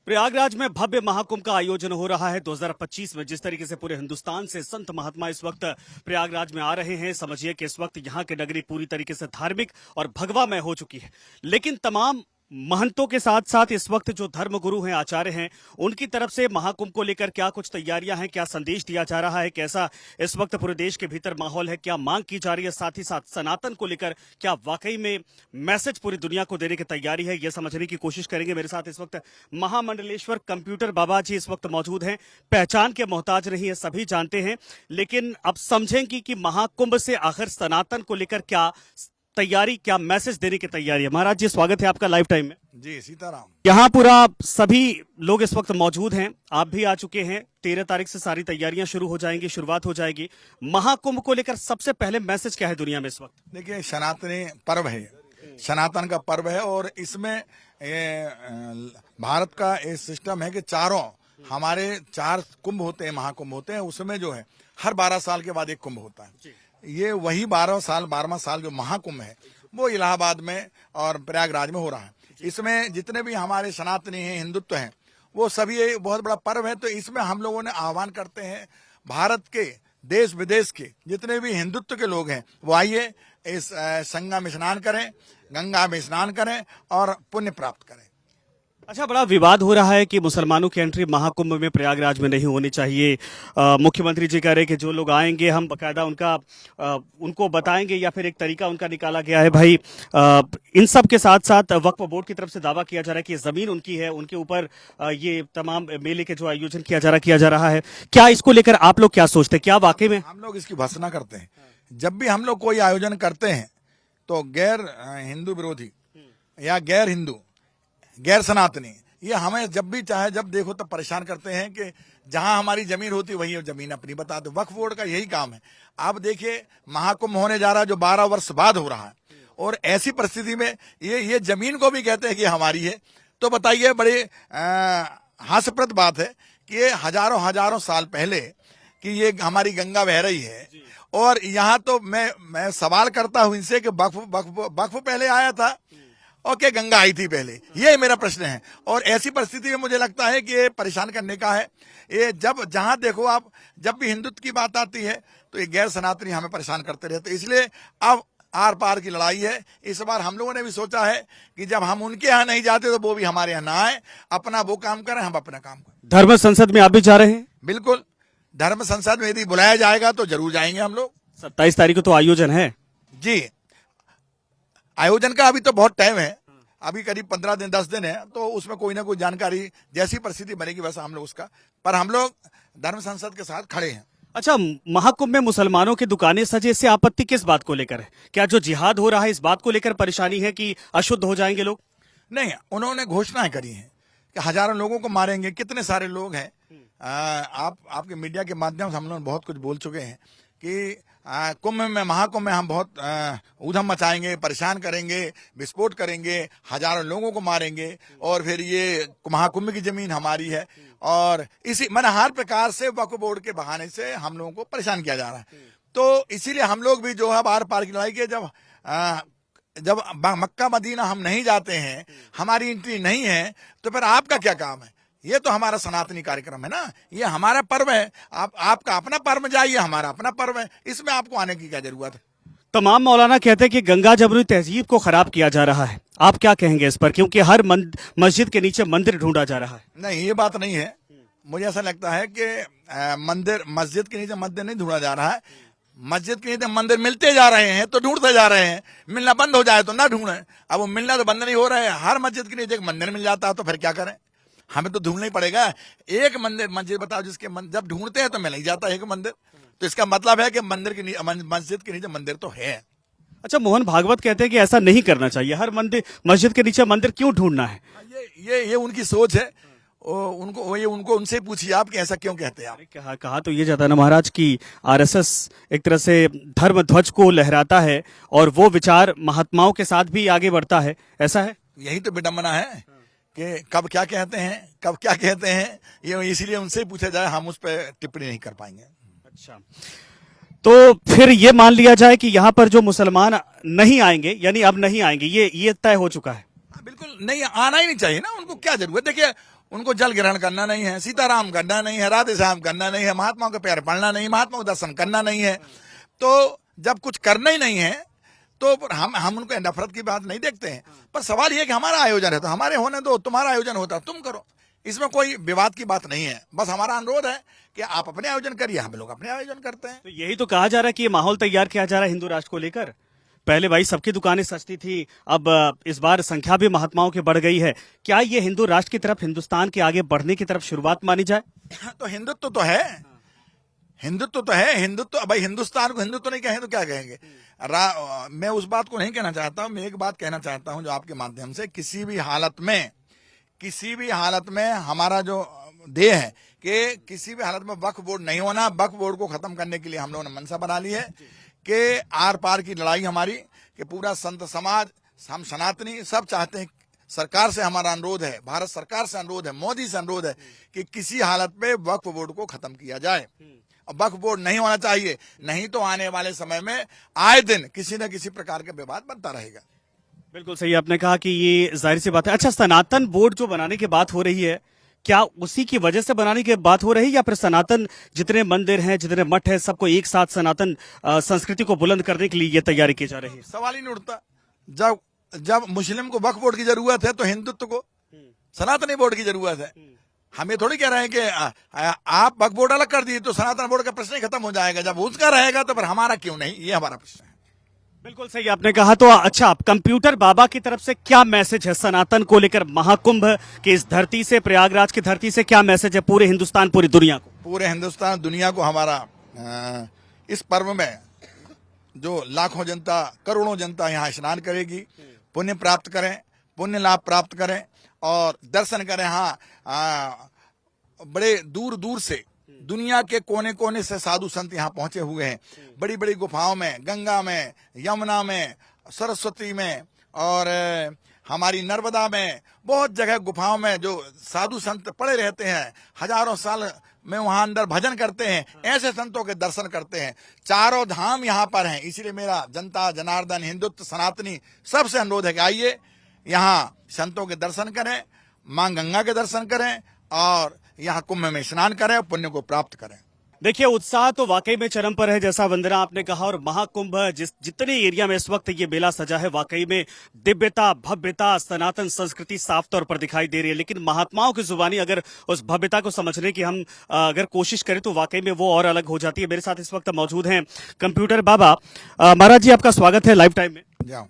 प्रयागराज में भव्य महाकुंभ का आयोजन हो रहा है 2025 में। जिस तरीके से पूरे हिंदुस्तान से संत महात्मा इस वक्त प्रयागराज में आ रहे हैं, समझिए कि इस वक्त यहाँ की नगरी पूरी तरीके से धार्मिक और भगवामय हो चुकी है। लेकिन तमाम महंतों के साथ साथ इस वक्त जो धर्मगुरु हैं, आचार्य हैं, उनकी तरफ से महाकुंभ को लेकर क्या कुछ तैयारियां हैं, क्या संदेश दिया जा रहा है, कैसा इस वक्त पूरे देश के भीतर माहौल है, क्या मांग की जा रही है, साथ ही साथ सनातन को लेकर क्या वाकई में मैसेज पूरी दुनिया को देने की तैयारी है, यह समझने की कोशिश करेंगे। मेरे साथ इस वक्त महामंडलेश्वर कंप्यूटर बाबा जी इस वक्त मौजूद हैं। पहचान के मोहताज नहीं है, सभी जानते हैं, लेकिन अब समझेंगे कि महाकुंभ से आखिर सनातन को लेकर क्या तैयारी, क्या मैसेज देने की तैयारी है। महाराज जी, स्वागत है आपका लाइव टाइम में। जी सीताराम। यहाँ पूरा सभी लोग इस वक्त मौजूद हैं, आप भी आ चुके हैं। 13 तारीख से सारी तैयारियां शुरू हो जाएंगी, शुरुआत हो जाएगी। महाकुंभ को लेकर सबसे पहले मैसेज क्या है दुनिया में इस वक्त? देखिए, सनातनी पर्व है, सनातन का पर्व है, और इसमें भारत का ये सिस्टम है कि चारों हमारे 4 कुंभ होते हैं, महाकुंभ होते हैं। उसमें जो है हर 12 साल के बाद एक कुंभ होता है। ये वही 12वां साल जो महाकुंभ है वो इलाहाबाद में और प्रयागराज में हो रहा है। इसमें जितने भी हमारे सनातनी हैं, हिंदुत्व हैं, वो सभी एक बहुत बड़ा पर्व है। तो इसमें हम लोगों ने आह्वान करते हैं, भारत के देश विदेश के जितने भी हिंदुत्व के लोग हैं वो आइए, इस संगम में स्नान करें, गंगा में स्नान करें और पुण्य प्राप्त करें। अच्छा, बड़ा विवाद हो रहा है कि मुसलमानों की एंट्री महाकुंभ में प्रयागराज में नहीं होनी चाहिए। मुख्यमंत्री जी कह रहे हैं कि जो लोग आएंगे हम बकायदा उनको बताएंगे, या फिर एक तरीका उनका निकाला गया है। भाई, इन सब के साथ साथ वक्फ बोर्ड की तरफ से दावा किया जा रहा है कि ये जमीन उनकी है, उनके ऊपर ये तमाम मेले के जो आयोजन किया जा रहा है। क्या इसको लेकर आप लोग क्या सोचते हैं? क्या वाकई में हम लोग इसकी भर्त्सना करते हैं? जब भी हम लोग कोई आयोजन करते हैं तो गैर हिंदू विरोधी या गैर हिंदू, गैर सनातनी, ये हमें जब भी चाहे जब देखो तब परेशान करते हैं कि जहां हमारी जमीन होती वही जमीन अपनी बताते। वक्फ बोर्ड का यही काम है। आप देखिए, महाकुंभ होने जा रहा है जो 12 वर्ष बाद हो रहा है, और ऐसी परिस्थिति में ये जमीन को भी कहते हैं कि हमारी है। तो बताइए, बड़ी हास्यप्रद बात है कि ये हजारों साल पहले कि ये हमारी गंगा बह रही है, और यहाँ तो मैं सवाल करता हूं इनसे कि वक्फ पहले आया था और क्या गंगा आई थी पहले? ये मेरा प्रश्न है। और ऐसी परिस्थिति में मुझे लगता है कि ये परेशान करने का है। ये जहां देखो आप, जब भी हिंदुत्व की बात आती है तो ये गैर सनातनी हमें परेशान करते रहते। इसलिए अब आर पार की लड़ाई है। इस बार हम लोगों ने भी सोचा है कि जब हम उनके यहाँ नहीं जाते तो वो भी हमारे यहाँ ना आए, अपना वो काम करें, हम अपना काम करें। धर्म संसद में आप भी जा रहे हैं? बिल्कुल, धर्म संसद में यदि बुलाया जाएगा तो जरूर जाएंगे हम लोग। 27 तारीख को तो आयोजन है जी। आयोजन का अभी तो बहुत टाइम है, अभी करीब 15 दिन 10 दिन है, तो उसमें कोई ना कोई जानकारी जैसी परिस्थिति बनेगी वैसा हम लोग उसका, पर हम लोग धर्म संसद के साथ खड़े हैं। अच्छा, महाकुंभ में मुसलमानों की दुकानें सजे, से आपत्ति किस बात को लेकर है? क्या जो जिहाद हो रहा है इस बात को लेकर परेशानी है कि अशुद्ध हो जाएंगे लोग? नहीं, उन्होंने घोषणाएं करी हैं कि हजारों लोगों को मारेंगे। कितने सारे लोग हैं, आपके मीडिया के माध्यम से हम लोग बहुत कुछ बोल चुके हैं कि महाकुंभ में हम बहुत ऊधम मचाएंगे, परेशान करेंगे, विस्फोट करेंगे, हजारों लोगों को मारेंगे, और फिर ये महाकुंभ की जमीन हमारी है। और इसी हर प्रकार से वक्फ बोर्ड के बहाने से हम लोगों को परेशान किया जा रहा है। तो इसीलिए हम लोग भी जो है आर पार की लड़ाई के, जब मक्का मदीना हम नहीं जाते हैं, हमारी एंट्री नहीं है, तो फिर आपका क्या काम है? ये तो हमारा सनातनी कार्यक्रम है ना, ये हमारा पर्व है। आपका अपना पर्व जाइए, हमारा अपना पर्व है, इसमें आपको आने की क्या जरूरत है? तमाम मौलाना कहते हैं कि गंगा जमुनी तहजीब को खराब किया जा रहा है। आप क्या कहेंगे इस पर, क्योंकि हर मस्जिद के नीचे मंदिर ढूंढा जा रहा है? नहीं, ये बात नहीं है। मुझे ऐसा लगता है कि मस्जिद के नीचे मंदिर नहीं ढूंढा जा रहा है। मस्जिद के नीचे मंदिर मिलते जा रहे हैं तो ढूंढते जा रहे हैं, मिलना बंद हो जाए तो ना ढूंढे। अब वो मिलना तो बंद नहीं हो रहा है, हर मस्जिद के नीचे एक मंदिर मिल जाता है, तो फिर क्या करें? हमें तो ढूंढना ही पड़ेगा। एक मस्जिद बताओ जिसके जब ढूंढते हैं तो मिल नहीं जाता एक मंदिर, तो इसका मतलब है कि मस्जिद के नीचे मंदिर तो है। अच्छा, मोहन भागवत कहते हैं कि ऐसा नहीं करना चाहिए, हर मस्जिद के नीचे मंदिर क्यों ढूंढना है? ये उनकी सोच है, उनको उनसे पूछिए आप कि ऐसा क्यों कहते हैं आप। कहा तो ये जाता है ना महाराज की आरएसएस एक तरह से धर्म ध्वज को लहराता है और वो विचार महात्माओं के साथ भी आगे बढ़ता है, ऐसा है? यही तो विडंबना है कि कब क्या कहते हैं, ये इसीलिए उनसे पूछा जाए, हम उस पर टिप्पणी नहीं कर पाएंगे। अच्छा, तो फिर ये मान लिया जाए कि यहाँ पर जो मुसलमान नहीं आएंगे, यानी अब नहीं आएंगे, ये तय हो चुका है? बिल्कुल नहीं, आना ही नहीं चाहिए ना, उनको क्या जरूरत है? देखिए, उनको जल ग्रहण करना नहीं है, सीताराम करना नहीं है, राधे श्याम करना नहीं है, महात्माओं के पैर पड़ना नहीं, महात्माओं के दर्शन करना नहीं है। तो जब कुछ करना ही नहीं है तो हम उनको नफरत की बात नहीं देखते हैं। पर सवाल ये कि हमारा आयोजन है तो हमारे होने दो, तुम्हारा आयोजन होता तुम करो, इसमें कोई विवाद की बात नहीं है। बस हमारा अनुरोध है कि आप अपने आयोजन करिए, हम लोग अपने आयोजन करते हैं। तो यही तो कहा जा रहा है कि ये माहौल तैयार किया जा रहा है हिंदू राष्ट्र को लेकर। पहले भाई सबकी दुकानें सस्ती थी, अब इस बार संख्या भी महात्माओं की बढ़ गई है। क्या ये हिंदू राष्ट्र की तरफ, हिंदुस्तान के आगे बढ़ने की तरफ शुरुआत मानी जाए? तो हिंदुत्व तो है, हिंदुत्व तो है। हिंदुत्व भाई, हिंदुस्तान को हिंदुत्व नहीं कहें तो क्या कहेंगे? मैं उस बात को नहीं कहना चाहता हूं। मैं एक बात कहना चाहता हूं जो आपके माध्यम से, किसी भी हालत में हमारा जो ध्येय है कि किसी भी हालत में वक्फ बोर्ड नहीं होना। वक्फ बोर्ड को खत्म करने के लिए हम लोगों ने मनसा बना ली है कि आर पार की लड़ाई हमारी, कि पूरा संत समाज, हम सनातनी सब चाहते हैं। सरकार से हमारा अनुरोध है, भारत सरकार से अनुरोध है, मोदी से अनुरोध है कि किसी हालत में वक्फ बोर्ड को खत्म किया जाए। वक्फ बोर्ड नहीं होना चाहिए, नहीं तो आने वाले समय में आए दिन किसी न किसी प्रकार का विवाद बनता रहेगा। बिल्कुल सही आपने कहा कि ये जाहिर सी बात है। अच्छा, सनातन बोर्ड जो बनाने की बात हो रही है, क्या उसी की वजह से बनाने की बात हो रही है, या फिर सनातन जितने मंदिर हैं, जितने मठ हैं, सबको एक साथ सनातन संस्कृति को बुलंद करने के लिए ये तैयारी की जा रही है? सवाल ही नहीं उठता। जब मुस्लिम को वक्फ बोर्ड की जरूरत है तो हिंदुत्व को सनातनी बोर्ड की जरूरत है। हम ये थोड़ी कह रहे हैं कि आप वक्फ बोर्ड अलग कर दिए तो सनातन बोर्ड का प्रश्न ही खत्म हो जाएगा। जब उसका रहेगा तो फिर हमारा क्यों नहीं, ये हमारा प्रश्न है। बिल्कुल सही आपने कहा। तो अच्छा, कंप्यूटर बाबा की तरफ से क्या मैसेज है सनातन को लेकर? महाकुंभ की इस धरती से, प्रयागराज की धरती से क्या मैसेज है पूरे हिंदुस्तान, पूरी दुनिया को? पूरे हिंदुस्तान दुनिया को हमारा इस पर्व में जो लाखों जनता, करोड़ों जनता यहाँ स्नान करेगी, पुण्य प्राप्त करें, पुण्य लाभ प्राप्त करें और दर्शन करें। हाँ, बड़े दूर दूर से दुनिया के कोने कोने से साधु संत यहाँ पहुंचे हुए हैं। बड़ी बड़ी गुफाओं में, गंगा में, यमुना में, सरस्वती में और हमारी नर्मदा में, बहुत जगह गुफाओं में जो साधु संत पड़े रहते हैं, हजारों साल में वहां अंदर भजन करते हैं। ऐसे संतों के दर्शन करते हैं। चारों धाम यहाँ पर हैं। इसीलिए मेरा जनता जनार्दन, हिंदुत्व, सनातनी सबसे अनुरोध है कि आइए यहाँ संतों के दर्शन करें, मां गंगा के दर्शन करें और यहाँ कुंभ में स्नान करें, पुण्य को प्राप्त करें। देखिए, उत्साह तो वाकई में चरम पर है, जैसा वंदना आपने कहा। और महाकुंभ जितने एरिया में इस वक्त ये मेला सजा है, वाकई में दिव्यता, भव्यता, सनातन संस्कृति साफ तौर पर दिखाई दे रही है। लेकिन महात्माओं की जुबानी अगर उस भव्यता को समझने की हम अगर कोशिश करें तो वाकई में वो और अलग हो जाती है। मेरे साथ इस वक्त मौजूद हैं कंप्यूटर बाबा। महाराज जी, आपका स्वागत है लाइव टाइम में। जाओ।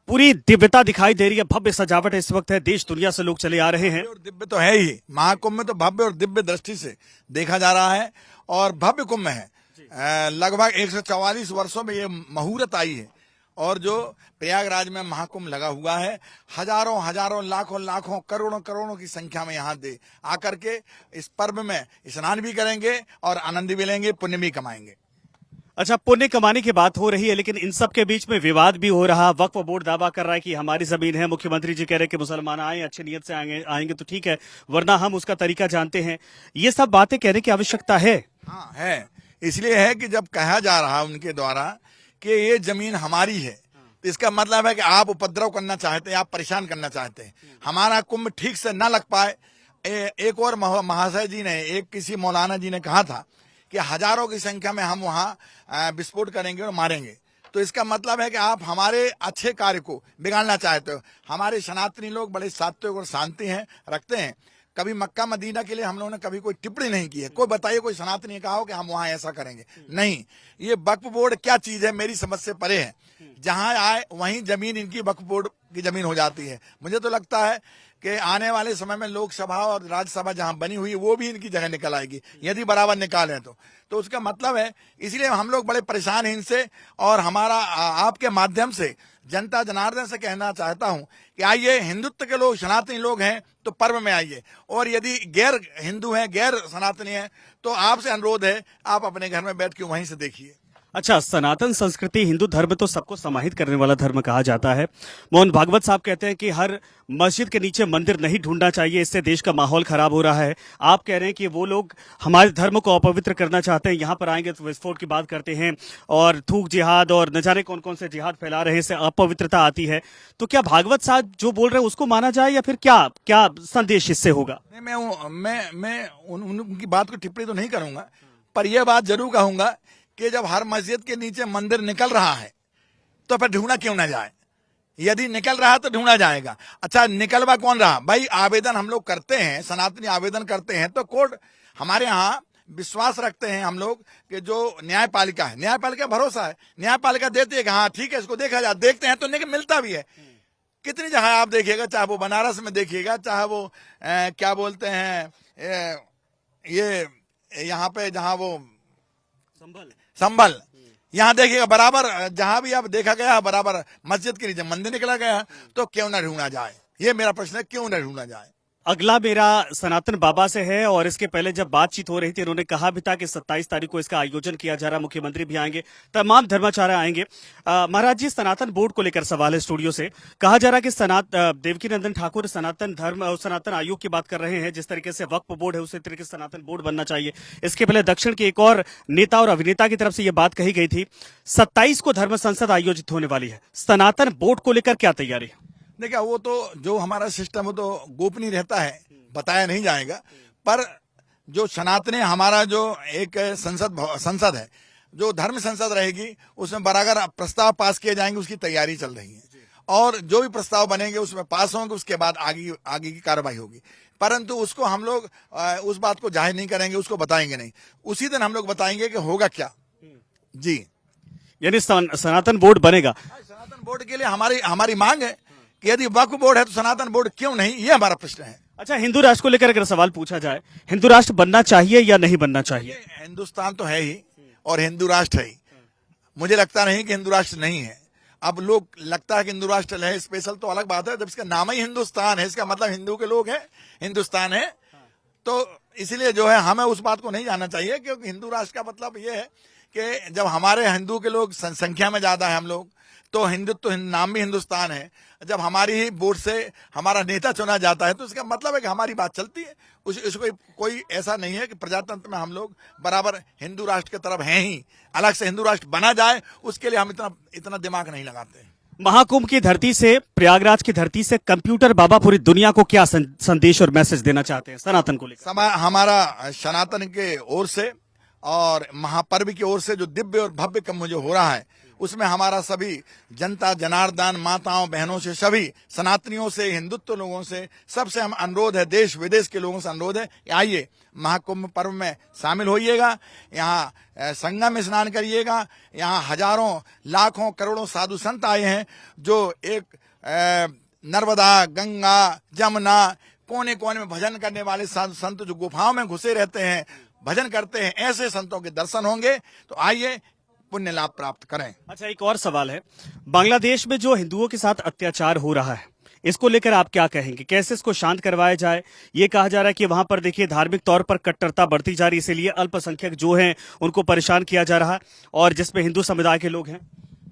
पूरी दिव्यता दिखाई दे रही है, भव्य सजावट इस वक्त है, देश दुनिया से लोग चले आ रहे हैं। और दिव्य तो है ही, महाकुंभ में तो भव्य और दिव्य दृष्टि से देखा जा रहा है और भव्य कुंभ है। लगभग 144 वर्षों में ये मुहूर्त आई है और जो प्रयागराज में महाकुंभ लगा हुआ है, हजारों हजारों, लाखों लाखों, करोड़ों करोड़ों की संख्या में यहाँ दे आकर के इस पर्व में स्नान भी करेंगे और आनंद भी लेंगे, पुण्य भी कमाएंगे। अच्छा, पुण्य कमाने की बात हो रही है, लेकिन इन सब के बीच में विवाद भी हो रहा। वक्फ बोर्ड दावा कर रहा है कि हमारी जमीन है, मुख्यमंत्री जी कह रहे हैं कि मुसलमान आए, अच्छी नीयत से आएंगे तो ठीक है, वरना हम उसका तरीका जानते हैं। ये सब बातें कहने की आवश्यकता है? हाँ है, इसलिए है कि जब कहा जा रहा है उनके द्वारा कि ये जमीन हमारी है, तो इसका मतलब है कि आप उपद्रव करना चाहते हैं, आप परेशान करना चाहते हैं, हमारा कुंभ ठीक से न लग पाए। एक और महाशय जी ने, एक किसी मौलाना जी ने कहा था कि हजारों की संख्या में हम वहां विस्फोट करेंगे और मारेंगे। तो इसका मतलब है कि आप हमारे अच्छे कार्य को बिगाड़ना चाहते हो। हमारे सनातनी लोग बड़े सात्विक और शांति हैं, रखते हैं। कभी मक्का मदीना के लिए हम लोगों ने कभी कोई टिप्पणी नहीं की है। कोई बताइए, कोई सनातनी कहा हो कि हम वहां ऐसा करेंगे? नहीं। ये वक्फ बोर्ड क्या चीज है, मेरी समझ से परे है। जहां आए वहीं जमीन इनकी वक्फ बोर्ड की जमीन हो जाती है। मुझे तो लगता है कि आने वाले समय में लोकसभा और राज्यसभा जहां बनी हुई है वो भी इनकी जगह निकल आएगी, यदि बराबर निकालें तो उसका मतलब है। इसलिए हम लोग बड़े परेशान हैं इनसे और हमारा आपके माध्यम से जनता जनार्दन से कहना चाहता हूं कि आइए, हिंदुत्व के लोग, सनातनी लोग हैं तो पर्व में आइए, और यदि गैर हिंदू हैं, गैर सनातनी हैं, तो आपसे अनुरोध है आप अपने घर में बैठ के वहीं से देखिए। अच्छा, सनातन संस्कृति हिंदू धर्म तो सबको समाहित करने वाला धर्म कहा जाता है। मोहन भागवत साहब कहते हैं कि हर मस्जिद के नीचे मंदिर नहीं ढूंढना चाहिए, इससे देश का माहौल खराब हो रहा है। आप कह रहे हैं कि वो लोग हमारे धर्म को अपवित्र करना चाहते हैं, यहाँ पर आएंगे तो विस्फोट की बात करते हैं और थूक जिहाद और न जाने कौन कौन से जिहाद फैला रहे हैं, इससे अपवित्रता आती है। तो क्या भागवत साहब जो बोल रहे हैं उसको माना जाए या फिर क्या क्या संदेश इससे होगा? नहीं, मैं उनकी बात को टिप्पणी तो नहीं करूंगा, पर यह बात जरूर कहूंगा कि जब हर मस्जिद के नीचे मंदिर निकल रहा है तो फिर ढूंढा क्यों ना जाए? यदि निकल रहा तो ढूंढा जाएगा। अच्छा, निकलवा कौन रहा भाई? आवेदन हम लोग करते हैं, सनातनी आवेदन करते हैं तो कोर्ट, हमारे यहाँ विश्वास रखते हैं हम लोग कि जो न्यायपालिका है, न्यायपालिका भरोसा है, न्यायपालिका देती है कि हाँ ठीक है इसको देखा जाए। देखते हैं तो मिलता भी है। कितनी जगह आप देखिएगा, चाहे वो बनारस में देखिएगा, चाहे वो क्या बोलते हैं ये यहाँ पे जहाँ वो संभल, यहाँ देखिएगा बराबर, जहां भी अब देखा गया बराबर मस्जिद के नीचे मंदिर निकला गया। तो क्यों ना ढूंढा जाए? ये मेरा प्रश्न है, क्यों ना ढूंढा जाए? अगला मेरा सनातन बाबा से है और इसके पहले जब बातचीत हो रही थी उन्होंने कहा भी था कि 27 तारीख को इसका आयोजन किया जा रहा, मुख्यमंत्री भी आएंगे, तमाम धर्माचार्य आएंगे। महाराज जी, सनातन बोर्ड को लेकर सवाल है स्टूडियो से। कहा जा रहा कि देवकी नंदन ठाकुर सनातन धर्म और सनातन आयोग की बात कर रहे हैं। जिस तरीके से वक्फ बोर्ड है उसी तरीके से सनातन बोर्ड बनना चाहिए। इसके पहले दक्षिण के एक और नेता और अभिनेता की तरफ से यह बात कही गई थी। 27 को धर्म संसद आयोजित होने वाली है, सनातन बोर्ड को लेकर क्या तैयारी है? देखिए, वो तो जो हमारा सिस्टम है तो गोपनीय रहता है, बताया नहीं जाएगा। पर जो सनातनी हमारा जो एक संसद है, जो धर्म संसद रहेगी, उसमें बराबर प्रस्ताव पास किए जाएंगे, उसकी तैयारी चल रही है। और जो भी प्रस्ताव बनेंगे उसमें पास होंगे, उसके बाद आगे की कार्रवाई होगी। परंतु उसको हम लोग उस बात को जाहिर नहीं करेंगे, उसको बताएंगे नहीं। उसी दिन हम लोग बताएंगे कि होगा क्या। जी, यानी सनातन बोर्ड बनेगा। सनातन बोर्ड के लिए हमारी मांग है कि यदि वक्फ बोर्ड है तो सनातन बोर्ड क्यों नहीं, ये हमारा प्रश्न है। अच्छा, हिंदू राष्ट्र को लेकर अगर सवाल पूछा जाए, हिंदू राष्ट्र बनना चाहिए या नहीं बनना चाहिए? हिंदुस्तान तो है ही और हिंदू राष्ट्र है ही। मुझे लगता नहीं कि हिंदू राष्ट्र नहीं है। अब लोग लगता है कि हिंदू राष्ट्र है स्पेशल, तो अलग बात है। जब इसका नाम ही हिंदुस्तान है, इसका मतलब हिंदू के लोग हैं, हिंदुस्तान है। तो इसलिए जो है हमें उस बात को नहीं जानना चाहिए, क्योंकि हिंदू राष्ट्र का मतलब ये है कि जब हमारे हिंदू के लोग संख्या में ज्यादा है हम लोग, तो हिंदुत्व नाम भी हिंदुस्तान है। जब हमारी ही वोट से हमारा नेता चुना जाता है तो इसका मतलब है कि हमारी बात चलती है। इसको कोई ऐसा नहीं है कि प्रजातंत्र में हम लोग बराबर हिंदू राष्ट्र की तरफ हैं ही, अलग से हिंदू राष्ट्र बना जाए उसके लिए हम इतना दिमाग नहीं लगाते। महाकुंभ की धरती से, प्रयागराज की धरती से कंप्यूटर बाबा पूरी दुनिया को क्या संदेश और मैसेज देना चाहते हैं सनातन को लेकर? हमारा सनातन के ओर से और महापर्व की ओर से जो दिव्य और भव्य कुंभ जो हो रहा है, उसमें हमारा सभी जनता जनार्दन, माताओं बहनों से, सभी सनातनियों से, हिंदुत्व लोगों से, सबसे हम अनुरोध है, देश विदेश के लोगों से अनुरोध है, आइए महाकुंभ पर्व में शामिल होइएगा। यहाँ संगम में स्नान करिएगा। यहाँ हजारों लाखों करोड़ों साधु संत आए हैं जो एक नर्मदा, गंगा, जमुना, कोने कोने में भजन करने वाले साधु संत जो गुफाओं में घुसे रहते हैं, भजन करते हैं, ऐसे संतों के दर्शन होंगे। तो आइए पुण्य लाभ प्राप्त करें। अच्छा, एक और सवाल है, बांग्लादेश में जो हिंदुओं के साथ अत्याचार हो रहा है, इसको लेकर आप क्या कहेंगे? कैसे इसको शांत करवाया जाए? ये कहा जा रहा है कि वहां पर देखिए धार्मिक तौर पर कट्टरता बढ़ती जा रही है, इसीलिए अल्पसंख्यक जो हैं उनको परेशान किया जा रहा है, और जिसमें हिंदू समुदाय के लोग हैं।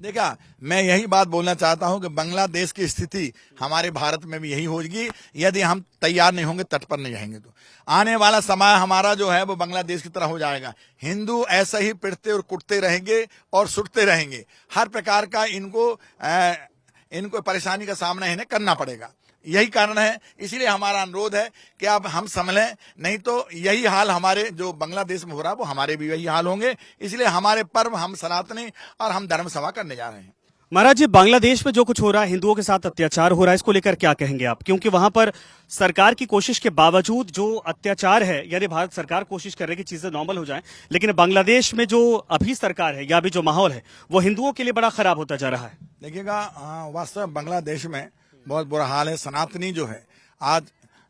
देखा, मैं यही बात बोलना चाहता हूं कि बांग्लादेश की स्थिति हमारे भारत में भी यही होगी यदि हम तैयार नहीं होंगे, तट पर नहीं रहेंगे। तो आने वाला समय हमारा जो है वो बांग्लादेश की तरह हो जाएगा। हिंदू ऐसे ही पिटते और कुटते रहेंगे और सुटते रहेंगे। हर प्रकार का इनको परेशानी का सामना इन्हें करना पड़ेगा। यही कारण है, इसीलिए हमारा अनुरोध है कि अब हम संभलें, नहीं तो यही हाल हमारे जो बांग्लादेश में हो रहा है वो हमारे भी यही हाल होंगे। इसलिए हमारे पर्व हम सनातनी और हम धर्म सभा करने जा रहे हैं। महाराज जी, बांग्लादेश में जो कुछ हो रहा है, हिंदुओं के साथ अत्याचार हो रहा है, इसको लेकर क्या कहेंगे आप? क्योंकि वहां पर सरकार की कोशिश के बावजूद जो अत्याचार है, यानी भारत सरकार कोशिश कर रही है कि चीजें नॉर्मल हो जाएं, लेकिन बांग्लादेश में जो अभी सरकार है या अभी जो माहौल है वो हिंदुओं के लिए बड़ा खराब होता जा रहा है। देखिएगा, वास्तव में बांग्लादेश में बहुत बुरा हाल है। सनातनी जो है आज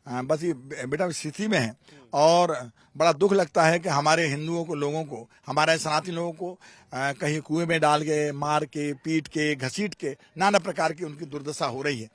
बस ये बेटा स्थिति में है, और बड़ा दुख लगता है कि हमारे हिंदुओं को, लोगों को, हमारे सनातनी लोगों को कहीं कुएं में डाल के, मार के, पीट के, घसीट के, नाना प्रकार की उनकी दुर्दशा हो रही है।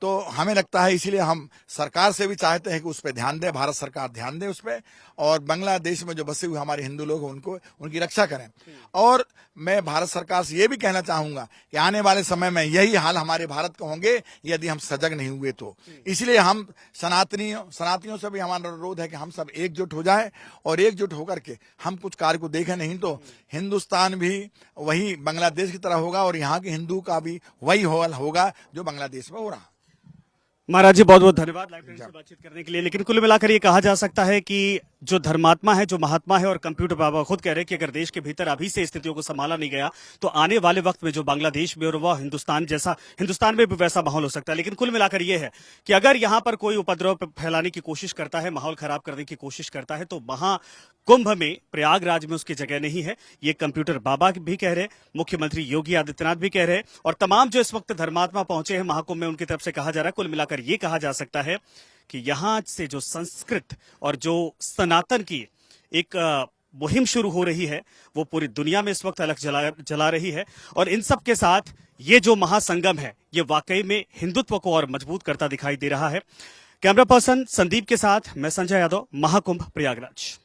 तो हमें लगता है इसीलिए हम सरकार से भी चाहते हैं कि उस पर ध्यान दे, भारत सरकार ध्यान दे उस पर, और बांग्लादेश में जो बसे हुए हमारे हिंदू लोग हैं उनको उनकी रक्षा करें। और मैं भारत सरकार से ये भी कहना चाहूंगा कि आने वाले समय में यही हाल हमारे भारत के होंगे यदि हम सजग नहीं हुए तो। इसलिए हम सनातनियों से भी हमारा अनुरोध है कि हम सब एकजुट हो जाएं और एकजुट होकर के हम कुछ कार्य को देखें, नहीं तो हिंदुस्तान भी वही बांग्लादेश की तरह होगा और यहाँ के हिंदू का भी वही हाल होगा जो बांग्लादेश में हो रहा। महाराज जी बहुत बहुत धन्यवाद लाइव से बातचीत करने के लिए। लेकिन कुल मिलाकर ये कहा जा सकता है कि जो धर्मात्मा है, जो महात्मा है, और कंप्यूटर बाबा खुद कह रहे हैं कि अगर देश के भीतर अभी से स्थितियों को संभाला नहीं गया तो आने वाले वक्त में जो बांग्लादेश में और वह हिंदुस्तान में भी वैसा माहौल हो सकता है। लेकिन कुल मिलाकर यह है कि अगर यहाँ पर कोई उपद्रव फैलाने की कोशिश करता है, माहौल खराब करने की कोशिश करता है, तो महाकुंभ में, प्रयागराज में उसकी जगह नहीं है। ये कंप्यूटर बाबा भी कह रहे हैं, मुख्यमंत्री योगी आदित्यनाथ भी कह रहे हैं, और तमाम जो इस वक्त धर्मात्मा पहुंचे हैं महाकुंभ में उनकी तरफ से कहा जा रहा है। कुल मिलाकर ये कहा जा सकता है कि यहां से जो संस्कृत और जो सनातन की एक मुहिम शुरू हो रही है वो पूरी दुनिया में इस वक्त अलग जला रही है। और इन सब के साथ ये जो महासंगम है ये वाकई में हिंदुत्व को और मजबूत करता दिखाई दे रहा है। कैमरा पर्सन संदीप के साथ मैं संजय यादव, महाकुंभ प्रयागराज।